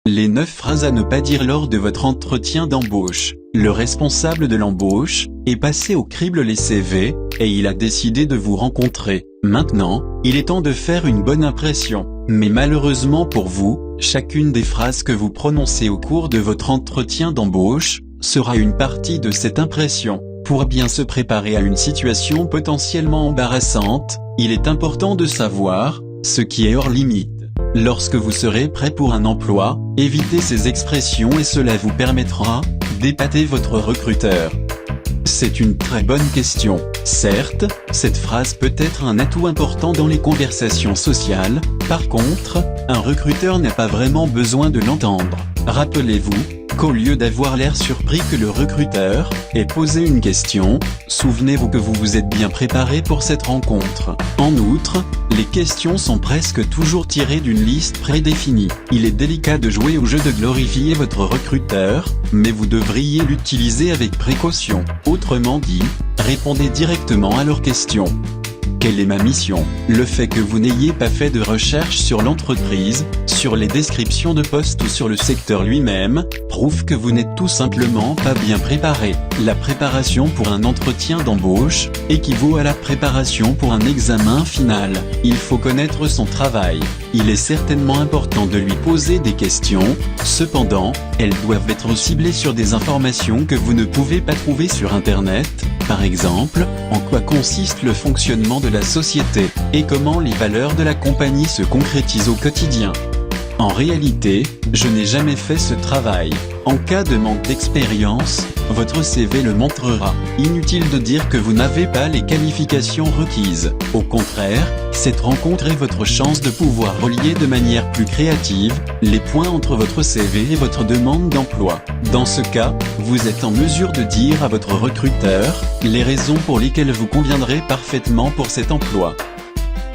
Les 9 phrases à ne pas dire lors de votre entretien d'embauche. Le responsable de l'embauche est passé au crible les CV, et il a décidé de vous rencontrer. Maintenant, il est temps de faire une bonne impression. Mais malheureusement pour vous, chacune des phrases que vous prononcez au cours de votre entretien d'embauche sera une partie de cette impression. Pour bien se préparer à une situation potentiellement embarrassante, il est important de savoir ce qui est hors limite. Lorsque vous serez prêt pour un emploi, évitez ces expressions et cela vous permettra d'épater votre recruteur. C'est une très bonne question. Certes, cette phrase peut être un atout important dans les conversations sociales, par contre, un recruteur n'a pas vraiment besoin de l'entendre. Rappelez-vous qu'au lieu d'avoir l'air surpris que le recruteur ait posé une question, souvenez-vous que vous vous êtes bien préparé pour cette rencontre. En outre, les questions sont presque toujours tirées d'une liste prédéfinie. Il est délicat de jouer au jeu de glorifier votre recruteur, mais vous devriez l'utiliser avec précaution. Autrement dit, répondez directement à leurs questions. Quelle est ma mission? Le fait que vous n'ayez pas fait de recherche sur l'entreprise, sur les descriptions de poste ou sur le secteur lui-même, prouve que vous n'êtes tout simplement pas bien préparé. La préparation pour un entretien d'embauche équivaut à la préparation pour un examen final. Il faut connaître son travail. Il est certainement important de lui poser des questions, cependant, elles doivent être ciblées sur des informations que vous ne pouvez pas trouver sur Internet. Par exemple, en quoi consiste le fonctionnement de la société, et comment les valeurs de la compagnie se concrétisent au quotidien. En réalité, je n'ai jamais fait ce travail. En cas de manque d'expérience, votre CV le montrera. Inutile de dire que vous n'avez pas les qualifications requises. Au contraire, cette rencontre est votre chance de pouvoir relier de manière plus créative les points entre votre CV et votre demande d'emploi. Dans ce cas, vous êtes en mesure de dire à votre recruteur les raisons pour lesquelles vous conviendrez parfaitement pour cet emploi.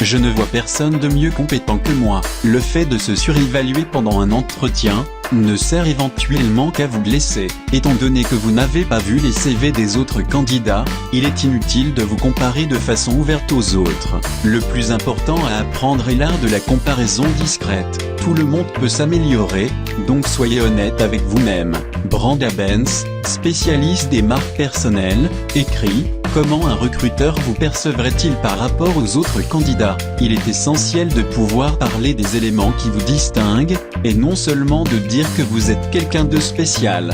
Je ne vois personne de mieux compétent que moi. Le fait de se surévaluer pendant un entretien ne sert éventuellement qu'à vous blesser. Étant donné que vous n'avez pas vu les CV des autres candidats, il est inutile de vous comparer de façon ouverte aux autres. Le plus important à apprendre est l'art de la comparaison discrète. Tout le monde peut s'améliorer, donc soyez honnête avec vous-même. Branda Benz, spécialiste des marques personnelles, écrit: comment un recruteur vous percevrait-il par rapport aux autres candidats? Il est essentiel de pouvoir parler des éléments qui vous distinguent, et non seulement de dire que vous êtes quelqu'un de spécial.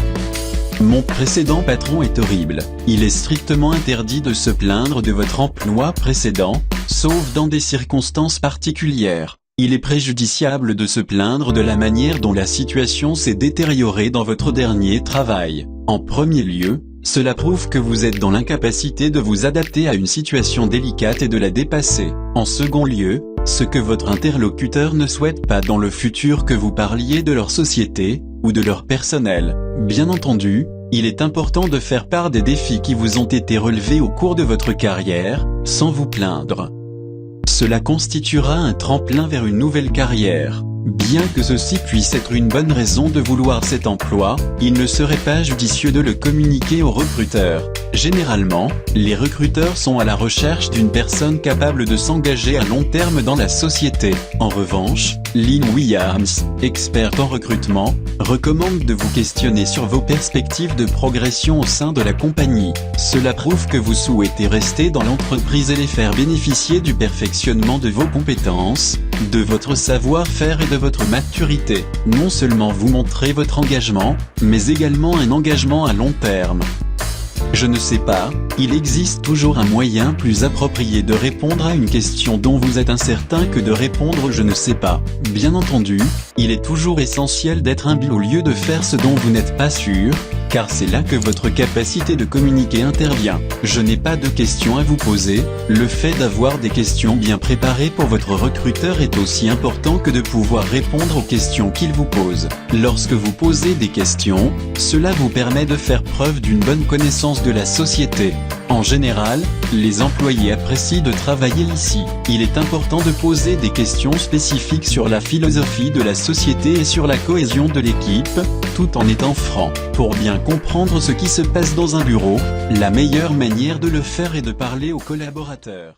Mon précédent patron est horrible. Il est strictement interdit de se plaindre de votre emploi précédent, sauf dans des circonstances particulières. Il est préjudiciable de se plaindre de la manière dont la situation s'est détériorée dans votre dernier travail. En premier lieu, cela prouve que vous êtes dans l'incapacité de vous adapter à une situation délicate et de la dépasser. En second lieu, ce que votre interlocuteur ne souhaite pas dans le futur que vous parliez de leur société, ou de leur personnel. Bien entendu, il est important de faire part des défis qui vous ont été relevés au cours de votre carrière, sans vous plaindre. Cela constituera un tremplin vers une nouvelle carrière. Bien que ceci puisse être une bonne raison de vouloir cet emploi, il ne serait pas judicieux de le communiquer aux recruteurs. Généralement, les recruteurs sont à la recherche d'une personne capable de s'engager à long terme dans la société. En revanche, Lynn Williams, experte en recrutement, recommande de vous questionner sur vos perspectives de progression au sein de la compagnie. Cela prouve que vous souhaitez rester dans l'entreprise et les faire bénéficier du perfectionnement de vos compétences, de votre savoir-faire et de votre maturité. Non seulement vous montrez votre engagement, mais également un engagement à long terme. Je ne sais pas, il existe toujours un moyen plus approprié de répondre à une question dont vous êtes incertain que de répondre je ne sais pas. Bien entendu, il est toujours essentiel d'être humble au lieu de faire ce dont vous n'êtes pas sûr, car c'est là que votre capacité de communiquer intervient. Je n'ai pas de questions à vous poser, le fait d'avoir des questions bien préparées pour votre recruteur est aussi important que de pouvoir répondre aux questions qu'il vous pose. Lorsque vous posez des questions, cela vous permet de faire preuve d'une bonne connaissance de la société. En général, les employés apprécient de travailler ici. Il est important de poser des questions spécifiques sur la philosophie de la société et sur la cohésion de l'équipe, tout en étant franc. Pour bien comprendre ce qui se passe dans un bureau, la meilleure manière de le faire est de parler aux collaborateurs.